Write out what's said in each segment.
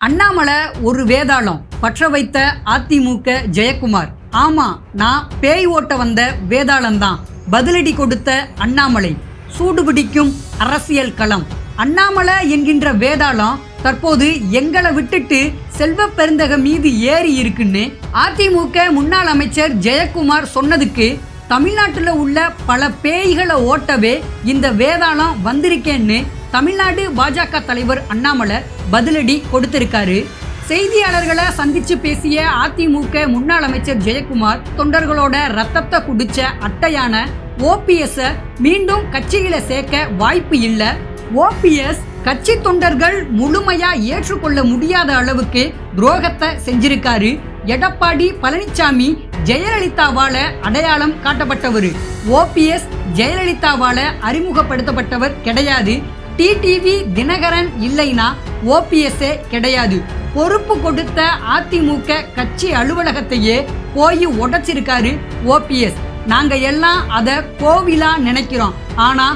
அண்ணாமலை ஒரு வேதாளம் பற்ற வைத்த அதிமுக ஜெயக்குமார். ஆமா, நான் பேய் ஓட்ட வந்த வேதாளம்தான். பதிலடி கொடுத்த அண்ணாமலை. சூடுபிடிக்கும் அரசியல் களம். அண்ணாமலை என்கின்ற வேதாளம் தற்போது எங்களை விட்டுட்டு செல்வ பெருந்தகை மீது ஏறி இருக்குன்னு அதிமுக முன்னாள் அமைச்சர் ஜெயக்குமார் சொன்னதுக்கு தமிழ்நாட்டில் உள்ள பல பேய்களை ஓட்டவே இந்த வேதாளம் வந்திருக்கேன்னு தமிழ்நாடு பாஜக தலைவர் அண்ணாமலை பதிலடி கொடுத்திருக்காரு. செய்தியாளர்களை சந்திச்சு பேசிய அதிமுக முன்னாள் அமைச்சர் ஜெயக்குமார் தொண்டர்களோட ரத்தத்தை குடிச்ச அட்டையான ஓபிஎஸ் மீண்டும் கட்சியில சேர்க்க வாய்ப்பு இல்லை. ஓபிஎஸ் கட்சி தொண்டர்கள் முழுமையா ஏற்றுக்கொள்ள முடியாத அளவுக்கு துரோகத்தை செஞ்சிருக்காரு. எடப்பாடி பழனிசாமி ஜெயலலிதாவால அடையாளம் காட்டப்பட்டவர். ஓபிஎஸ் ஜெயலலிதாவால அறிமுகப்படுத்தப்பட்டவர் கிடையாது. டிடிவி தினகரன் இல்லைனா ஓபிஎஸ்ஏ கிடையாது. பொறுப்பு கொடுத்த அதிமுக கட்சி அலுவலகத்தையே போய் உடைச்சிருக்காரு ஓபிஎஸ். நாங்க எல்லாம் அதை கோவிலா நினைக்கிறோம். ஆனா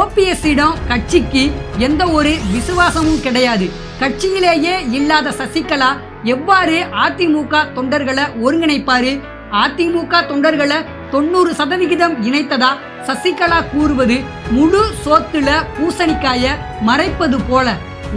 ஓபிஎஸ்ஸிடம் கட்சிக்கு எந்த ஒரு விசுவாசமும் கிடையாது. கட்சியிலேயே இல்லாத சசிகலா எவ்வாறு அதிமுக தொண்டர்களை ஒருங்கிணைப்பாரு? அதிமுக தொண்டர்களை 90% இணைத்ததா சசிகலா கூறுவது முழு சோத்துல பூசணிக்காய மறைப்பது போல.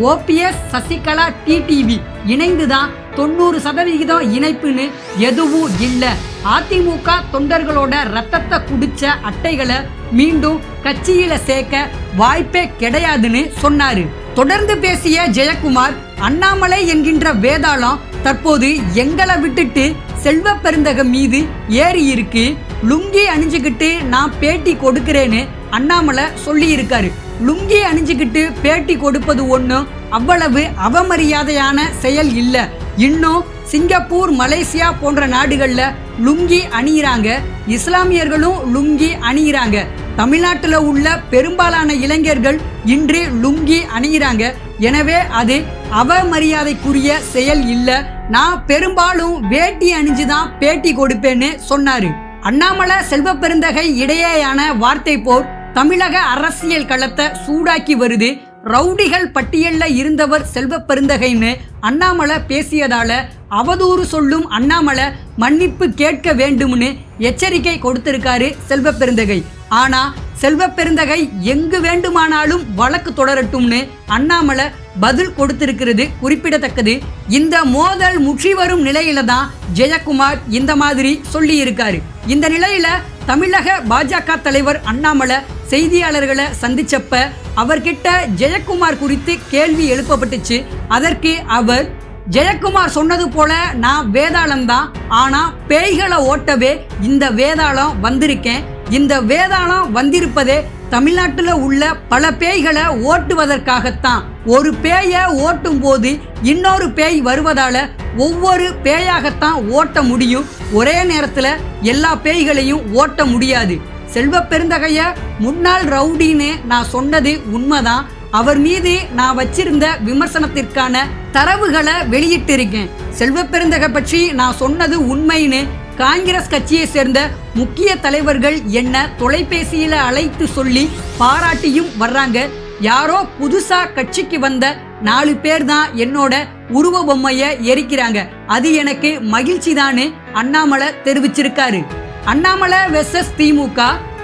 ஓபிஎஸ் சசிகலா டிடிவி இணைந்துதான் 90% இணைப்புன்னு எதுவும் இல்லை. அதிமுக தொண்டர்களோட ரத்தத்தை குடிச்ச அட்டைகளை மீண்டும் கட்சியில சேர்க்க வாய்ப்பே கிடையாதுன்னு சொன்னாரு. தொடர்ந்து பேசிய ஜெயக்குமார், அண்ணாமலை என்கின்ற வேதாளம் தற்போது எங்களை விட்டுட்டு செல்வ பெருந்தகை மீது ஏறி இருக்கு. லுங்கி அணிஞ்சுக்கிட்டு நான் பேட்டி கொடுக்கிறேன்னு அண்ணாமலை சொல்லி இருக்காரு. லுங்கி அணிஞ்சுக்கிட்டு பேட்டி கொடுப்பது ஒன்றும் அவ்வளவு அவமரியாதையான செயல் இல்லை. இன்னும் சிங்கப்பூர், மலேசியா போன்ற நாடுகளில் லுங்கி அணியிறாங்க. இஸ்லாமியர்களும் லுங்கி அணியிறாங்க. தமிழ்நாட்டில் உள்ள பெரும்பாலான இளைஞர்கள் இன்று லுங்கி அணியிறாங்க. எனவே அது அவமரியாதைக்குரிய செயல் இல்லை. நான் பெரும்பாலும் வேட்டி அணிஞ்சுதான் பேட்டி கொடுப்பேன்னு சொன்னாரு. அண்ணாமலை செல்வ பெருந்தகை இடையேயான வார்த்தை போர் தமிழக அரசியல் களத்தை சூடாக்கி வருது. ரவுடிகள் பட்டியல்ல இருந்தவர் செல்வ பெருந்தகைன்னு அண்ணாமலை பேசியதால அவதூறு சொல்லும் அண்ணாமலை மன்னிப்பு கேட்க வேண்டும்னு எச்சரிக்கை கொடுத்திருக்காரு செல்வ பெருந்தகை. ஆனா செல்வ பெருந்தகை எங்கு வேண்டுமானாலும் வழக்கு தொடரட்டும்னு அண்ணாமலை பதில் கொடுத்திருக்கிறது குறிப்பிடத்தக்கது. இந்த மோதல் முற்றி வரும் நிலையில தான் ஜெயக்குமார் இந்த மாதிரி சொல்லி இருக்காரு. இந்த நிலையில தமிழக பாஜக தலைவர் அண்ணாமலை செய்தியாளர்களை சந்திச்சப்ப அவர்கிட்ட ஜெயக்குமார் குறித்து கேள்வி எழுப்பப்பட்டுச்சு. அதற்கு அவர், ஜெயக்குமார் சொன்னது போல நான் வேதாளம்தான், ஆனா பேய்களை ஓட்டவே இந்த வேதாளம் வந்திருக்கேன். இந்த வேதாளம் வந்திருப்பதே தமிழ்நாட்டில் உள்ள பல பேய்களை ஓட்டுவதற்காகத்தான். ஒரு பேயை ஓட்டும் போது இன்னொரு பேய் வருவதால ஒவ்வொரு பேயாகத்தான் ஓட்ட முடியும். ஒரே நேரத்தில் எல்லா பேய்களையும் ஓட்ட முடியாது. செல்வ பெருந்தகைய முன்னாள் ரவுடின்னு நான் சொன்னது உண்மைதான். அவர் மீது நான் வச்சிருந்த விமர்சனத்திற்கான தரவுகளை வெளியிட்டு இருக்கேன். செல்வ பெருந்தகை பற்றி நான் சொன்னது உண்மைன்னு காங்கிரஸ் கட்சியை சேர்ந்த முக்கிய தலைவர்கள் என்ன தொலைபேசியில அழைத்து சொல்லி பாராட்டியும் வர்றாங்க. யாரோ புதுசா கட்சிக்கு வந்த 4 பேர் தான் என்னோட உருவ பொம்மைய எரிக்கிறாங்க. அது எனக்கு மகிழ்ச்சி தான்னு அண்ணாமலை தெரிவிச்சிருக்காரு. அண்ணாமலை வெர்சஸ் திமுக,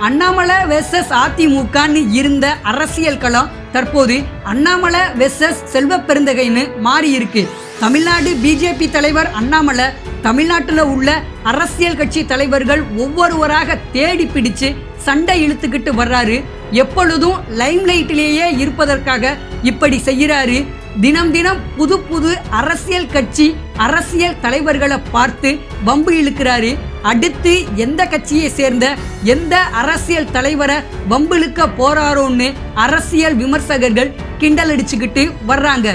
அண்ணாமலை வெர்சஸ் அதிமுகன்னு இருந்த அரசியல் களம் தற்போது அண்ணாமலை வெர்சஸ் செல்வ பெருந்தகைன்னு மாறி இருக்கு. தமிழ்நாடு பிஜேபி தலைவர் அண்ணாமலை தமிழ்நாட்டில் உள்ள அரசியல் கட்சி தலைவர்கள் ஒவ்வொருவராக தேடி பிடிச்சு சண்டை இழுத்துக்கிட்டு வர்றாரு. எப்பொழுதும் லைம்லைட்டிலேயே இருப்பதற்காக இப்படி செய்கிறாரு. தினம் தினம் புது புது அரசியல் கட்சி அரசியல் தலைவர்களை பார்த்து வம்பு இழுக்கிறாரு. அடுத்து எந்த கட்சியை சேர்ந்த எந்த அரசியல் தலைவரை வம்பு இழுக்க போறாரோன்னு அரசியல் விமர்சகர்கள் கிண்டல் அடிச்சுக்கிட்டு வர்றாங்க.